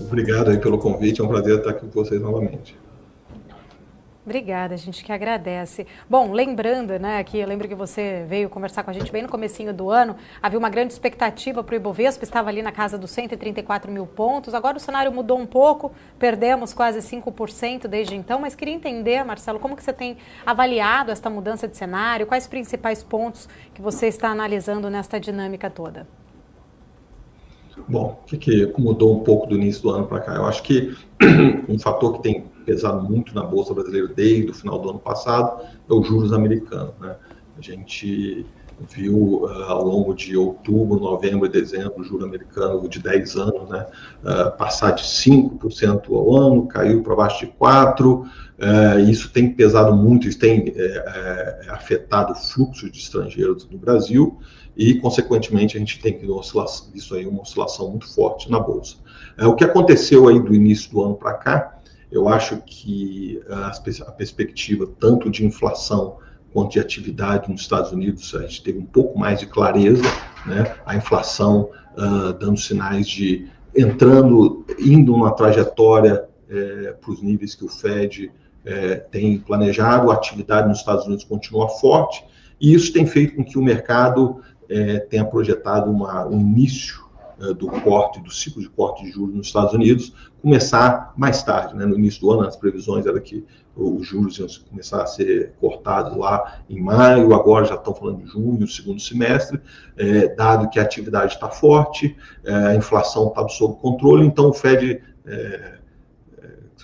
Obrigado aí pelo convite, é um prazer estar aqui com vocês novamente. Obrigada, a gente que agradece. Bom, lembrando, né, que eu lembro que você veio conversar com a gente bem no comecinho do ano, havia uma grande expectativa para o Ibovespa, estava ali na casa dos 134 mil pontos, agora o cenário mudou um pouco, perdemos quase 5% desde então, mas queria entender, Marcelo, como que você tem avaliado esta mudança de cenário, quais os principais pontos que você está analisando nesta dinâmica toda? Bom, o que mudou um pouco do início do ano para cá? Eu acho que um fator que tem pesado muito na Bolsa Brasileira desde o final do ano passado é os juros americanos, né? A gente viu ao longo de outubro, novembro e dezembro o juro americano de 10 anos, né, passar de 5% ao ano, caiu para baixo de 4%. Isso tem pesado muito, isso tem afetado o fluxo de estrangeiros no Brasil e, consequentemente, a gente tem visto aí uma oscilação muito forte na Bolsa. O que aconteceu aí do início do ano para cá, eu acho que a perspectiva tanto de inflação quanto de atividade nos Estados Unidos, a gente teve um pouco mais de clareza, né? A inflação dando sinais de indo numa trajetória para os níveis que o Fed tem planejado, a atividade nos Estados Unidos continua forte, e isso tem feito com que o mercado tenha projetado um início do ciclo de corte de juros nos Estados Unidos começar mais tarde, né? No início do ano, as previsões eram que os juros iam começar a ser cortados lá em maio, agora já estão falando de junho, segundo semestre, dado que a atividade está forte, a inflação está sob controle, então o Fed,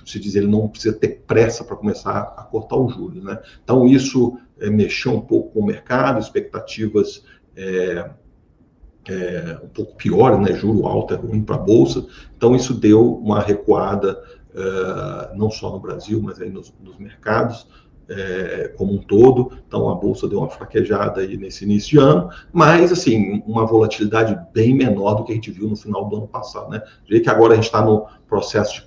se diz, ele não precisa ter pressa para começar a cortar os juros, né? Então isso mexeu um pouco com o mercado, expectativas um pouco pior, né? Juro alto é ruim para a Bolsa, então isso deu uma recuada, não só no Brasil, mas aí nos mercados como um todo. Então a Bolsa deu uma fraquejada aí nesse início de ano, mas assim, uma volatilidade bem menor do que a gente viu no final do ano passado, né? Vê que agora a gente está no processo de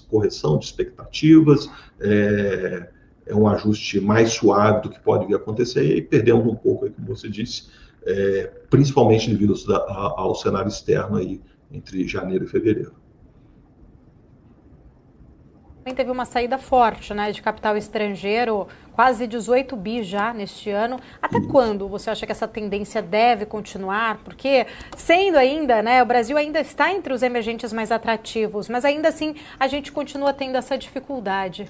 correção de expectativas, é um ajuste mais suave do que pode vir a acontecer, e aí perdemos um pouco, aí, como você disse, principalmente devido ao cenário externo aí entre janeiro e fevereiro. Teve uma saída forte, né, de capital estrangeiro, quase 18 bi já neste ano. Até quando você acha que essa tendência deve continuar? Porque, sendo ainda, né, o Brasil ainda está entre os emergentes mais atrativos, mas ainda assim a gente continua tendo essa dificuldade.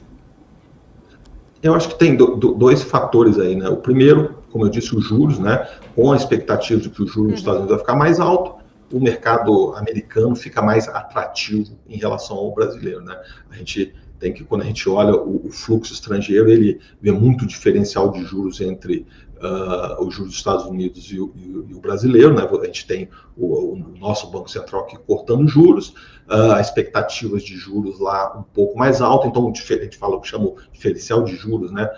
Eu acho que tem dois fatores aí, né? O primeiro, como eu disse, os juros, né? Com a expectativa de que o juros nos Estados Unidos vai ficar mais alto, o mercado americano fica mais atrativo em relação ao brasileiro, né? A gente tem que, quando a gente olha o fluxo estrangeiro, ele vê muito diferencial de juros entre os juros dos Estados Unidos e o brasileiro, né? A gente tem o nosso Banco Central aqui cortando juros, as expectativas de juros lá um pouco mais alta, então a gente fala o que chama o diferencial de juros, né?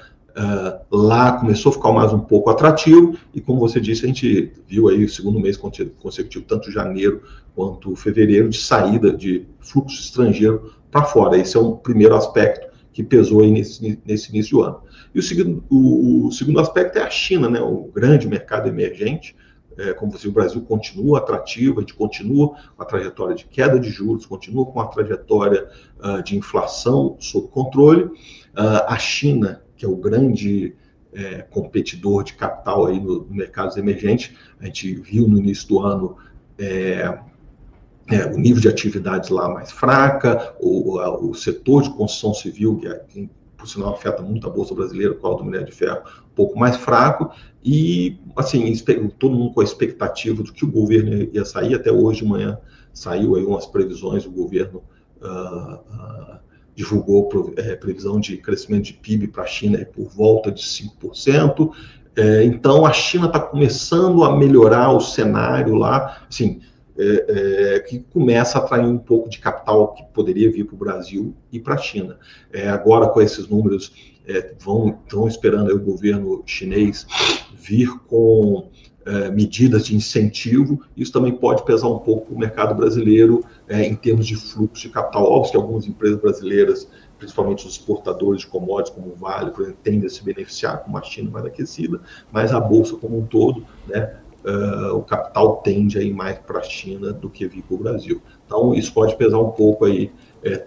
Lá começou a ficar mais um pouco atrativo, e como você disse, a gente viu aí o segundo mês consecutivo, tanto janeiro quanto fevereiro, de saída de fluxo estrangeiro para fora. Esse é um primeiro aspecto que pesou aí nesse início do ano. E o segundo aspecto é a China, né? O grande mercado emergente. Como você, o Brasil continua atrativo, a gente continua com a trajetória de queda de juros, continua com a trajetória de inflação sob controle. A China, que é o grande competidor de capital aí no mercado emergente, a gente viu no início do ano o nível de atividades lá mais fraca, o setor de construção civil, que por sinal afeta muito a Bolsa Brasileira, qual do minério de ferro, um pouco mais fraco, e assim, todo mundo com a expectativa de que o governo ia sair. Até hoje de manhã saiu aí umas previsões, o governo divulgou previsão de crescimento de PIB para a China por volta de 5%, então a China está começando a melhorar o cenário lá, assim, que começa a atrair um pouco de capital que poderia vir para o Brasil e para a China. Agora, com esses números, estão esperando aí o governo chinês vir com medidas de incentivo. Isso também pode pesar um pouco para o mercado brasileiro em termos de fluxo de capital. Óbvio que algumas empresas brasileiras, principalmente os exportadores de commodities, como o Vale, por exemplo, tendem a se beneficiar com uma China mais aquecida, mas a Bolsa como um todo, né, o capital tende a ir mais para a China do que vir para o Brasil. Então, isso pode pesar um pouco aí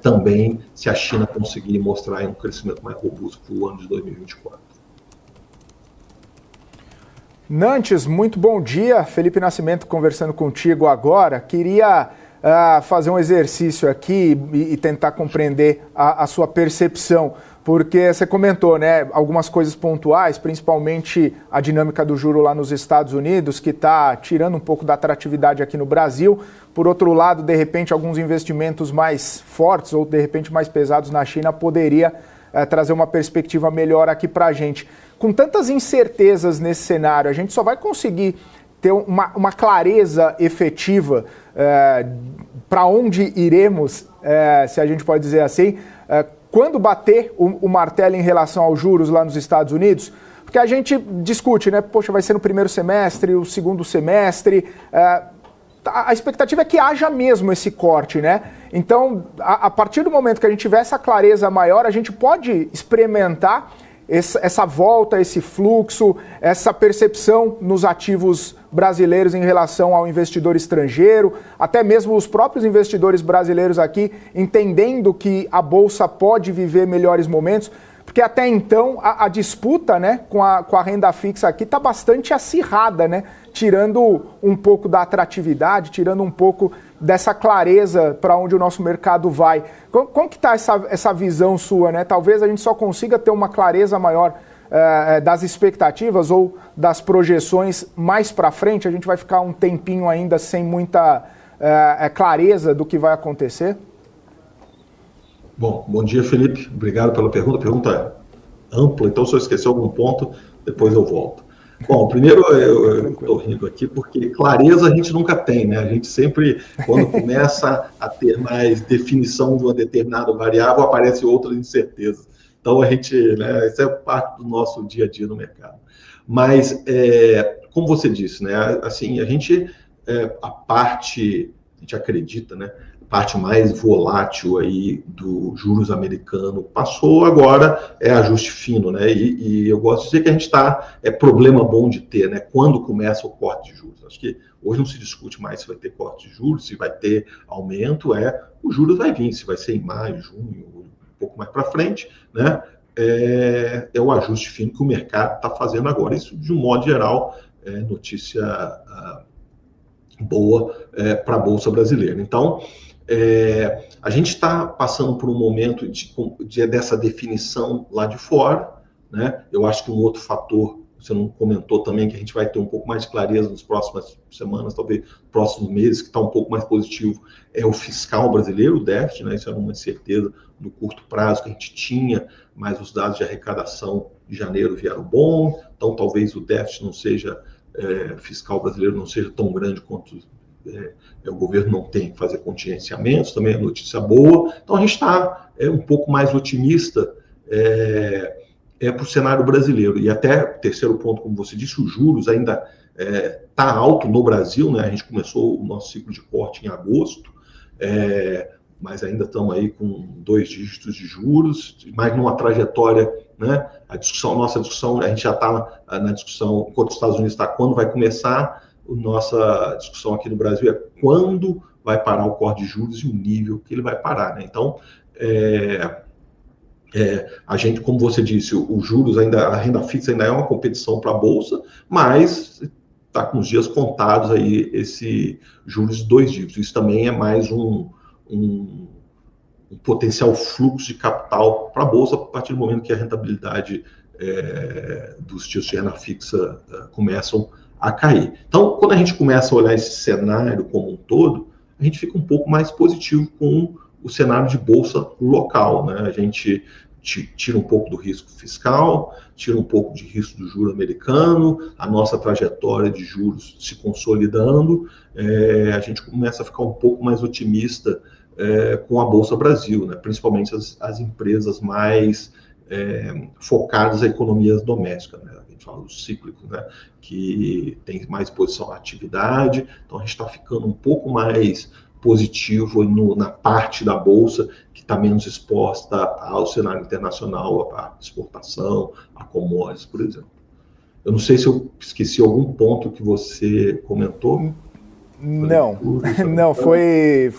também, se a China conseguir mostrar um crescimento mais robusto para o ano de 2024. Nantes, muito bom dia. Felipe Nascimento conversando contigo agora. Queria fazer um exercício aqui e tentar compreender a sua percepção, porque você comentou, né, algumas coisas pontuais, principalmente a dinâmica do juro lá nos Estados Unidos, que está tirando um pouco da atratividade aqui no Brasil. Por outro lado, de repente, alguns investimentos mais fortes ou, de repente, mais pesados na China poderia trazer uma perspectiva melhor aqui para a gente. Com tantas incertezas nesse cenário, a gente só vai conseguir ter uma clareza efetiva para onde iremos, se a gente pode dizer assim, quando bater o martelo em relação aos juros lá nos Estados Unidos, porque a gente discute, né? Poxa, vai ser no primeiro semestre, o segundo semestre. A expectativa é que haja mesmo esse corte, né? Então, a partir do momento que a gente tiver essa clareza maior, a gente pode experimentar essa volta, esse fluxo, essa percepção nos ativos brasileiros em relação ao investidor estrangeiro, até mesmo os próprios investidores brasileiros aqui entendendo que a Bolsa pode viver melhores momentos, porque até então a disputa, né, com a renda fixa aqui está bastante acirrada, né, tirando um pouco da atratividade, tirando um pouco dessa clareza para onde o nosso mercado vai. Como que está essa visão sua, né? Talvez a gente só consiga ter uma clareza maior das expectativas ou das projeções mais para frente. A gente vai ficar um tempinho ainda sem muita clareza do que vai acontecer? Bom dia, Felipe. Obrigado pela pergunta. Pergunta ampla, então se eu esquecer algum ponto, depois eu volto. Bom, primeiro eu estou rindo aqui porque clareza a gente nunca tem, né? A gente sempre, quando começa a ter mais definição de uma determinada variável, aparece outra incerteza. Então a gente, né, isso é parte do nosso dia a dia no mercado. Mas, como você disse, né, assim, a gente acredita, né? Parte mais volátil aí do juros americano passou, agora é ajuste fino, né? E eu gosto de dizer que a gente está, problema bom de ter, né? Quando começa o corte de juros. Acho que hoje não se discute mais se vai ter corte de juros, se vai ter aumento, o juros vai vir, se vai ser em maio, junho, um pouco mais para frente, né? É o ajuste fino que o mercado está fazendo agora. Isso, de um modo geral, é notícia boa para a Bolsa Brasileira. Então, a gente está passando por um momento dessa definição lá de fora, né? Eu acho que um outro fator, você não comentou também, que a gente vai ter um pouco mais de clareza nas próximas semanas, talvez próximos meses, que está um pouco mais positivo, é o fiscal brasileiro, o déficit, né? Isso era uma incerteza no curto prazo que a gente tinha, mas os dados de arrecadação de janeiro vieram bom, então talvez o déficit não seja, fiscal brasileiro não seja tão grande quanto o governo não tem que fazer contingenciamentos, também é notícia boa. Então a gente está um pouco mais otimista para o cenário brasileiro. E até, terceiro ponto, como você disse, os juros ainda está alto no Brasil, né? A gente começou o nosso ciclo de corte em agosto, mas ainda estamos aí com 2 dígitos de juros, mas numa trajetória, né? Nossa discussão, a gente já está na discussão, enquanto os Estados Unidos está, quando vai começar. Nossa discussão aqui no Brasil é quando vai parar o corte de juros e o nível que ele vai parar, né? Então, a gente, como você disse, os juros ainda, a renda fixa ainda é uma competição para a Bolsa, mas está com os dias contados aí esse juros de 2 dígitos. Isso também é mais um potencial fluxo de capital para a Bolsa a partir do momento que a rentabilidade dos títulos de renda fixa começam a cair. Então, quando a gente começa a olhar esse cenário como um todo, a gente fica um pouco mais positivo com o cenário de bolsa local, né? A gente tira um pouco do risco fiscal, tira um pouco de risco do juro americano, a nossa trajetória de juros se consolidando, a gente começa a ficar um pouco mais otimista com a Bolsa Brasil, né? Principalmente as empresas mais focadas em economias domésticas, né? A gente fala dos cíclicos, né? Que tem mais exposição à atividade, então a gente está ficando um pouco mais positivo na parte da Bolsa que está menos exposta ao cenário internacional, à exportação, a commodities, por exemplo. Eu não sei se eu esqueci algum ponto que você comentou. Não, foi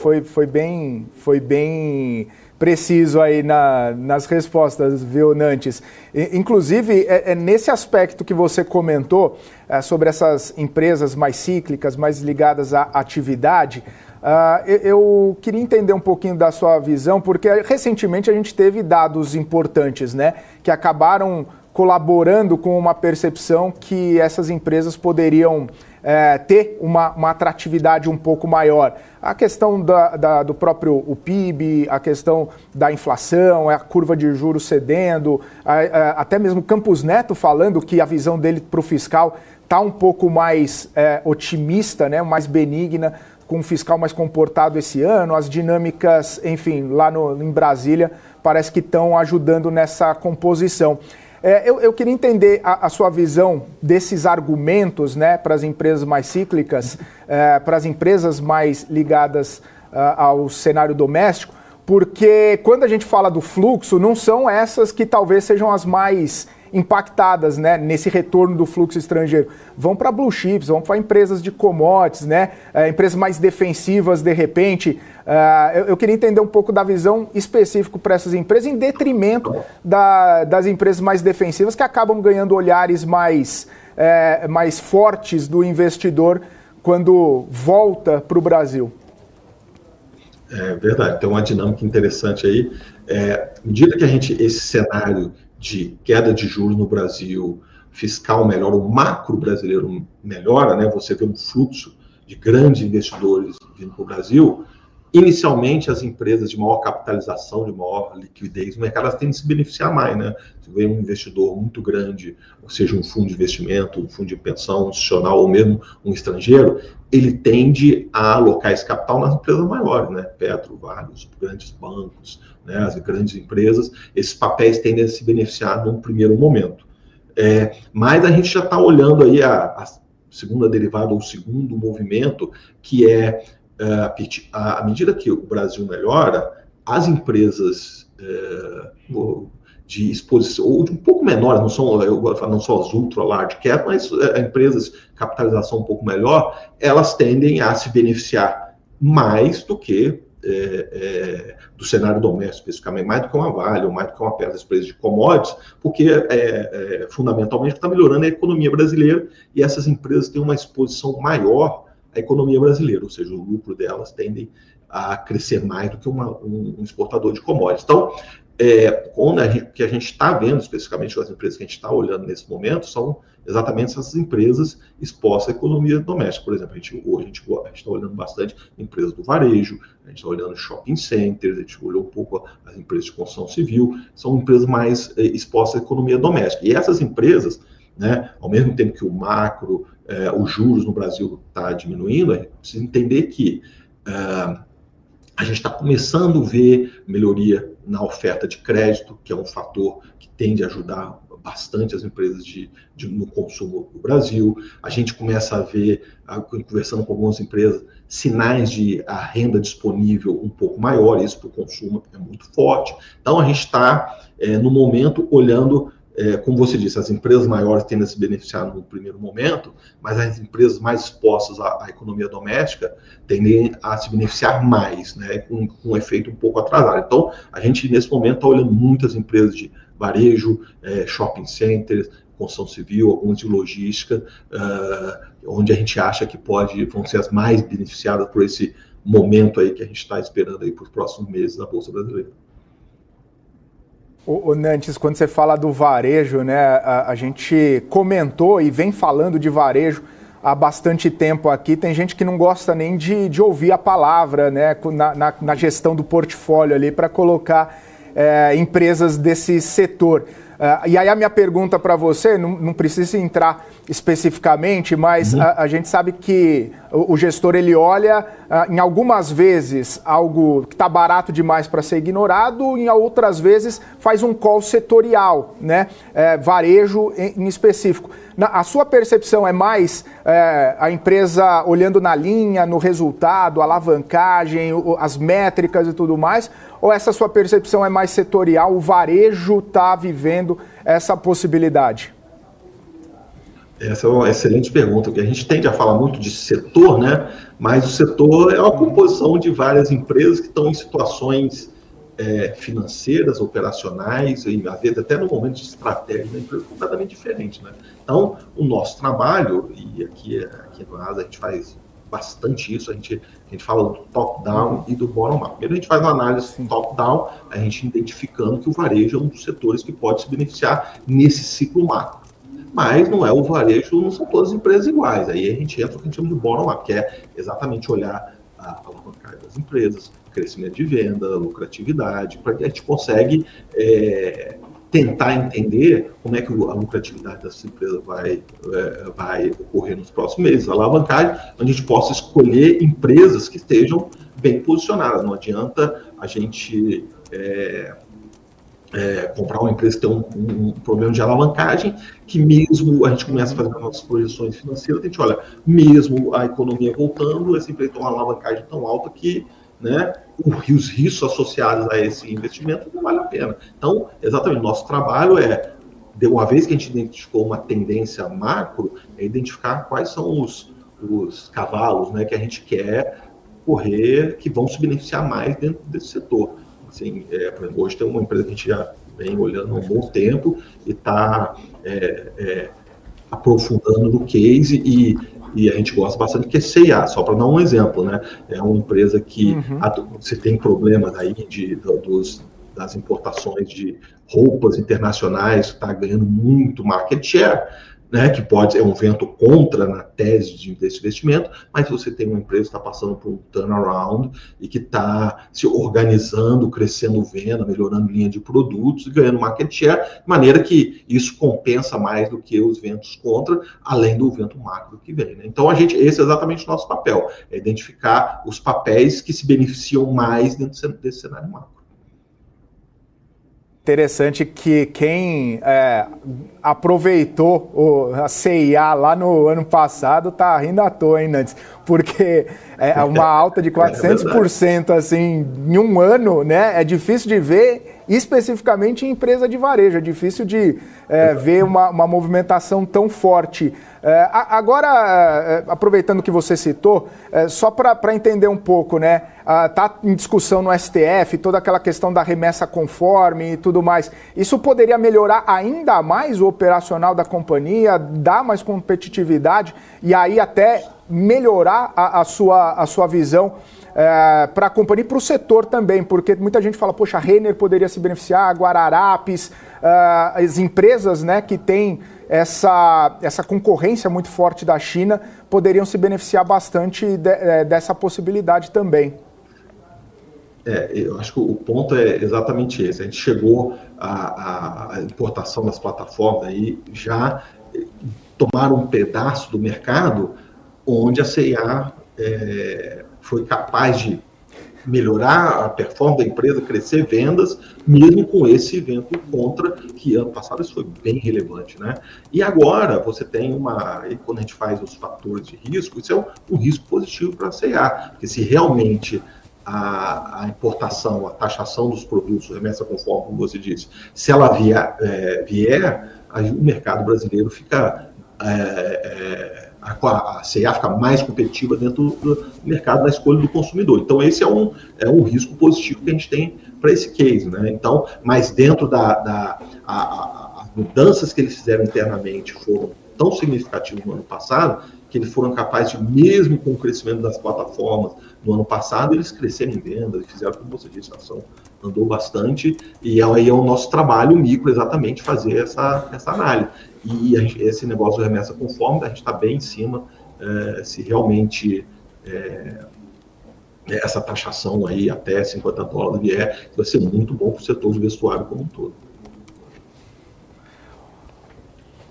bem preciso aí nas respostas, viu, Nantes? Inclusive, é nesse aspecto que você comentou, sobre essas empresas mais cíclicas, mais ligadas à atividade, eu queria entender um pouquinho da sua visão, porque recentemente a gente teve dados importantes, né, que acabaram colaborando com uma percepção que essas empresas poderiam ter uma atratividade um pouco maior. A questão do próprio o PIB, a questão da inflação, a curva de juros cedendo, até mesmo Campos Neto falando que a visão dele para o fiscal está um pouco mais otimista, né, mais benigna, com um fiscal mais comportado esse ano, as dinâmicas, enfim, lá em Brasília, parece que estão ajudando nessa composição. Eu queria entender a sua visão desses argumentos, né, para as empresas mais cíclicas, para as empresas mais ligadas ao cenário doméstico, porque quando a gente fala do fluxo, não são essas que talvez sejam as mais impactadas, né, nesse retorno do fluxo estrangeiro. Vão para blue chips, vão para empresas de commodities, né, empresas mais defensivas de repente. Eu queria entender um pouco da visão específica para essas empresas, em detrimento das empresas mais defensivas, que acabam ganhando olhares mais fortes do investidor quando volta para o Brasil. É verdade, tem uma dinâmica interessante aí. À medida que esse cenário de queda de juros no Brasil, fiscal melhora, o macro brasileiro melhora, né? Você vê um fluxo de grandes investidores vindo para o Brasil. Inicialmente, as empresas de maior capitalização, de maior liquidez no mercado, elas tendem a se beneficiar mais, né? Você vê um investidor muito grande, ou seja, um fundo de investimento, um fundo de pensão institucional, ou mesmo um estrangeiro, ele tende a alocar esse capital nas empresas maiores, né? Petro, Vale, os grandes bancos, né? As grandes empresas, esses papéis tendem a se beneficiar num primeiro momento. Mas a gente já está olhando aí a segunda derivada, ou o segundo movimento, que é à medida que o Brasil melhora, as empresas de exposição, ou de um pouco menores, não são as ultra large cap, mas empresas de capitalização um pouco melhor, elas tendem a se beneficiar mais do que do cenário doméstico, especificamente, mais do que uma Vale, ou mais do que uma peça das empresas de commodities, porque fundamentalmente está melhorando a economia brasileira, e essas empresas têm uma exposição maior à economia brasileira, ou seja, o lucro delas tendem a crescer mais do que um exportador de commodities. Então, o que a gente está vendo, especificamente as empresas que a gente está olhando nesse momento, são exatamente essas empresas expostas à economia doméstica. Por exemplo, hoje a gente está olhando bastante empresas do varejo, a gente está olhando shopping centers, a gente olhou um pouco as empresas de construção civil, são empresas mais expostas à economia doméstica. E essas empresas, né, ao mesmo tempo que o macro, os juros no Brasil está diminuindo, a gente precisa entender que a gente está começando a ver melhoria na oferta de crédito, que é um fator que tende a ajudar bastante as empresas no consumo do Brasil. A gente começa a ver, conversando com algumas empresas, sinais de a renda disponível um pouco maior, isso para o consumo é muito forte. Então, a gente está, no momento, olhando, como você disse, as empresas maiores tendem a se beneficiar no primeiro momento, mas as empresas mais expostas à economia doméstica tendem a se beneficiar mais, né, com um efeito um pouco atrasado. Então, a gente, nesse momento, está olhando muitas empresas de varejo, shopping centers, construção civil, algumas de logística, onde a gente acha que vão ser as mais beneficiadas por esse momento aí que a gente está esperando aí para os próximos meses na Bolsa Brasileira. Ô Nantes, quando você fala do varejo, né, a gente comentou e vem falando de varejo há bastante tempo aqui. Tem gente que não gosta nem de ouvir a palavra, né, na gestão do portfólio ali para colocar empresas desse setor. E aí a minha pergunta para você, não precisa entrar especificamente, mas a gente sabe que o gestor ele olha em algumas vezes algo que está barato demais para ser ignorado, em outras vezes faz um call setorial, né? Varejo em específico. A sua percepção é mais a empresa olhando na linha, no resultado, a alavancagem, as métricas e tudo mais, ou essa sua percepção é mais setorial, o varejo está vivendo essa possibilidade? Essa é uma excelente pergunta, porque a gente tende a falar muito de setor, né? Mas o setor é uma composição de várias empresas que estão em situações financeiras, operacionais, e às vezes até no momento de estratégia da empresa completamente diferente, né? Então, o nosso trabalho, e aqui no ASA a gente faz bastante isso, a gente fala do top-down e do bottom-up. Primeiro a gente faz uma análise top-down, a gente identificando que o varejo é um dos setores que pode se beneficiar nesse ciclo macro. Mas não é o varejo, não são todas as empresas iguais. Aí a gente entra no que a gente chama de bottom-up, que é exatamente olhar a alavancagem das empresas, crescimento de venda, lucratividade, para que a gente consegue tentar entender como é que a lucratividade dessa empresa vai ocorrer nos próximos meses, a alavancagem, onde a gente possa escolher empresas que estejam bem posicionadas. Não adianta a gente comprar uma empresa que tem um problema de alavancagem, que mesmo a gente começa a fazer as nossas projeções financeiras, a gente olha, mesmo a economia voltando, essa empresa tem uma alavancagem tão alta que, né, os riscos associados a esse investimento não vale a pena. Então, exatamente, nosso trabalho de uma vez que a gente identificou uma tendência macro, é identificar quais são os cavalos, né, que a gente quer correr, que vão se beneficiar mais dentro desse setor. Assim, por exemplo, hoje tem uma empresa que a gente já vem olhando há um bom tempo e está aprofundando no case e a gente gosta bastante, que é C&A, só para dar um exemplo, né? É uma empresa que você tem problemas aí das importações de roupas internacionais, que está ganhando muito market share, né, que pode ser um vento contra na tese desse investimento, mas você tem uma empresa que está passando por um turnaround e que está se organizando, crescendo venda, melhorando linha de produtos e ganhando market share, de maneira que isso compensa mais do que os ventos contra, além do vento macro que vem, né? Então, esse é exatamente o nosso papel, é identificar os papéis que se beneficiam mais dentro desse cenário macro. Interessante que quem aproveitou a C&A lá no ano passado está rindo à toa, hein, Nantes? Porque uma alta de 400% assim, em um ano, né? É difícil de ver, especificamente em empresa de varejo. É difícil de ver uma movimentação tão forte. Agora, aproveitando que você citou, só para entender um pouco, né? Está em discussão no STF, toda aquela questão da remessa conforme e tudo mais. Isso poderia melhorar ainda mais o operacional da companhia, dar mais competitividade e aí até melhorar a sua visão para a companhia e para o setor também, porque muita gente fala, poxa, a Renner poderia se beneficiar, Guararapes, as empresas, né, que têm essa concorrência muito forte da China poderiam se beneficiar bastante dessa possibilidade também. Eu acho que o ponto é exatamente esse. A gente chegou à importação das plataformas aí, já tomaram um pedaço do mercado onde a C&A foi capaz de melhorar a performance da empresa, crescer vendas, mesmo com esse evento contra, que ano passado isso foi bem relevante, né? E agora você tem quando a gente faz os fatores de risco, isso é um risco positivo para a C&A, porque se realmente a importação, a taxação dos produtos, remessa conforme, como você disse, se ela vier, o mercado brasileiro fica... a C&A fica mais competitiva dentro do mercado na escolha do consumidor. Então, esse é um risco positivo que a gente tem para esse case, né? Então, mas dentro as mudanças que eles fizeram internamente foram tão significativas no ano passado, que eles foram capazes de, mesmo com o crescimento das plataformas no ano passado, eles crescerem em vendas, fizeram, como você disse, a ação andou bastante, e aí é o nosso trabalho micro exatamente fazer essa análise. E esse negócio de remessa conforme, a gente está bem em cima, se realmente essa taxação aí até $50 vier, vai ser muito bom para o setor de vestuário como um todo.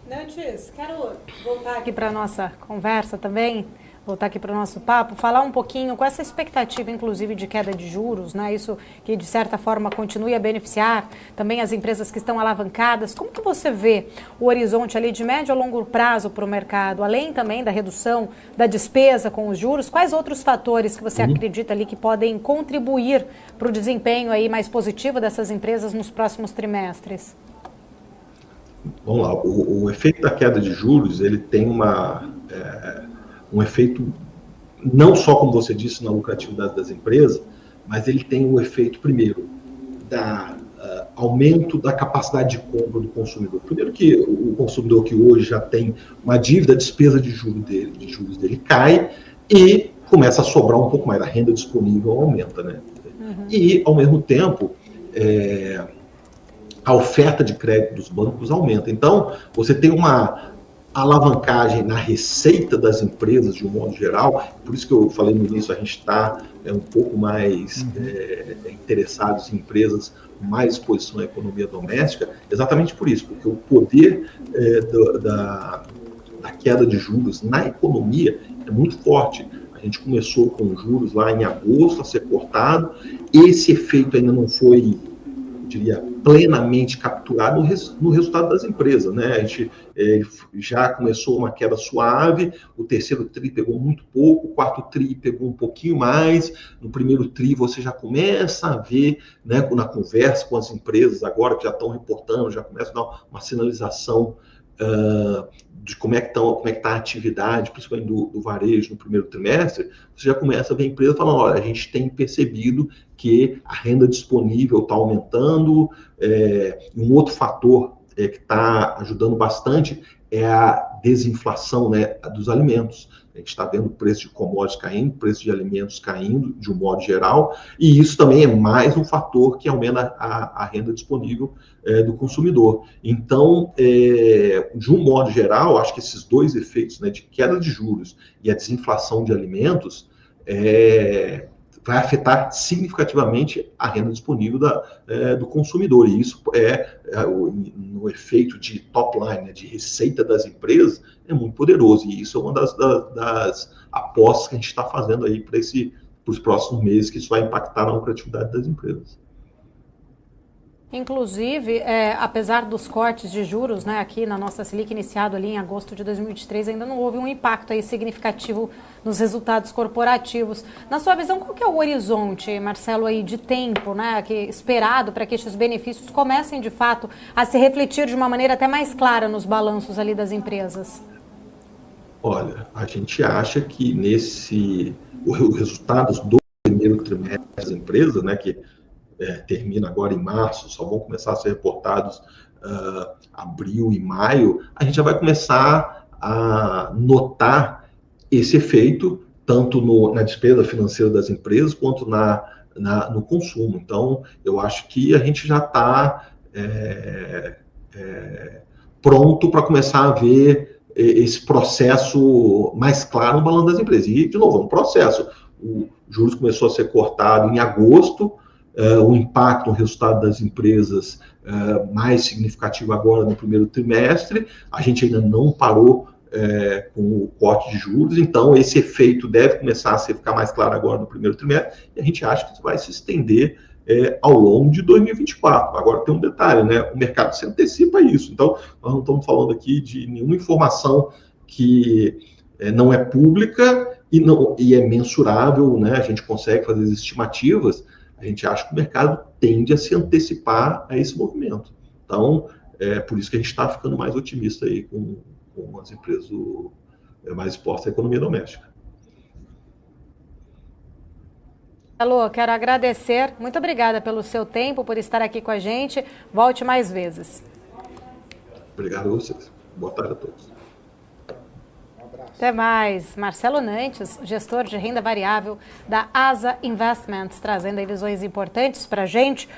Nantes, quero voltar aqui para a nossa conversa também, voltar aqui para o nosso papo, falar um pouquinho com essa expectativa, inclusive, de queda de juros, né? Isso que, de certa forma, continue a beneficiar também as empresas que estão alavancadas. Como que você vê o horizonte ali de médio a longo prazo para o mercado, além também da redução da despesa com os juros? Quais outros fatores que você acredita ali que podem contribuir para o desempenho aí mais positivo dessas empresas nos próximos trimestres? Vamos lá, o efeito da queda de juros, ele tem um efeito, não só, como você disse, na lucratividade das empresas, mas ele tem o efeito, primeiro, da aumento da capacidade de compra do consumidor. Primeiro que o consumidor que hoje já tem uma dívida, a despesa de juros dele cai e começa a sobrar um pouco mais, a renda disponível aumenta, né? Uhum. E, ao mesmo tempo, a oferta de crédito dos bancos aumenta. Então, você tem uma alavancagem na receita das empresas, de um modo geral, por isso que eu falei no início, a gente está um pouco mais interessados em empresas com mais exposição à economia doméstica, exatamente por isso, porque o poder da queda de juros na economia é muito forte. A gente começou com juros lá em agosto a ser cortado, esse efeito ainda não foi, eu diria, plenamente capturado no resultado das empresas, né? A gente já começou uma queda suave, o terceiro TRI pegou muito pouco, o quarto TRI pegou um pouquinho mais, no primeiro TRI você já começa a ver, né, na conversa com as empresas agora que já estão reportando, já começa a dar uma sinalização de como é que está a atividade, principalmente do varejo no primeiro trimestre, você já começa a ver a empresa falando, olha, a gente tem percebido que a renda disponível está aumentando, um outro fator que está ajudando bastante é a desinflação, né, dos alimentos. A gente está vendo o preço de commodities caindo, o preço de alimentos caindo, de um modo geral, e isso também é mais um fator que aumenta a renda disponível do consumidor. Então, de um modo geral, acho que esses dois efeitos, né, de queda de juros e a desinflação de alimentos, vai afetar significativamente a renda disponível do consumidor. E isso no efeito de top line, né, de receita das empresas, é muito poderoso. E isso é uma das apostas que a gente está fazendo aí para os próximos meses, que isso vai impactar na lucratividade das empresas. Inclusive, apesar dos cortes de juros, né, aqui na nossa Selic iniciado ali em agosto de 2023, ainda não houve um impacto aí significativo nos resultados corporativos. Na sua visão, qual que é o horizonte, Marcelo, aí de tempo, né, esperado para que esses benefícios comecem de fato a se refletir de uma maneira até mais clara nos balanços ali das empresas? Olha, a gente acha que os resultados do primeiro trimestre das empresas, né, que termina agora em março, só vão começar a ser reportados abril e maio, a gente já vai começar a notar esse efeito, tanto na despesa financeira das empresas, quanto no consumo. Então, eu acho que a gente já está pronto para começar a ver esse processo mais claro no balanço das empresas. E, de novo, é um processo. O juros começou a ser cortado em agosto, o impacto no resultado das empresas mais significativo agora no primeiro trimestre. A gente ainda não parou com o corte de juros, então esse efeito deve começar a ficar mais claro agora no primeiro trimestre, e a gente acha que isso vai se estender ao longo de 2024. Agora tem um detalhe, né? O mercado se antecipa a isso, então nós não estamos falando aqui de nenhuma informação que não é pública e é mensurável, né? A gente consegue fazer as estimativas. A gente acha que o mercado tende a se antecipar a esse movimento. Então, por isso que a gente está ficando mais otimista aí com as empresas mais expostas à economia doméstica. Alô, quero agradecer. Muito obrigada pelo seu tempo, por estar aqui com a gente. Volte mais vezes. Obrigado a vocês. Boa tarde a todos. Até mais. Marcelo Nantes, gestor de renda variável da ASA Investments, trazendo aí visões importantes para a gente.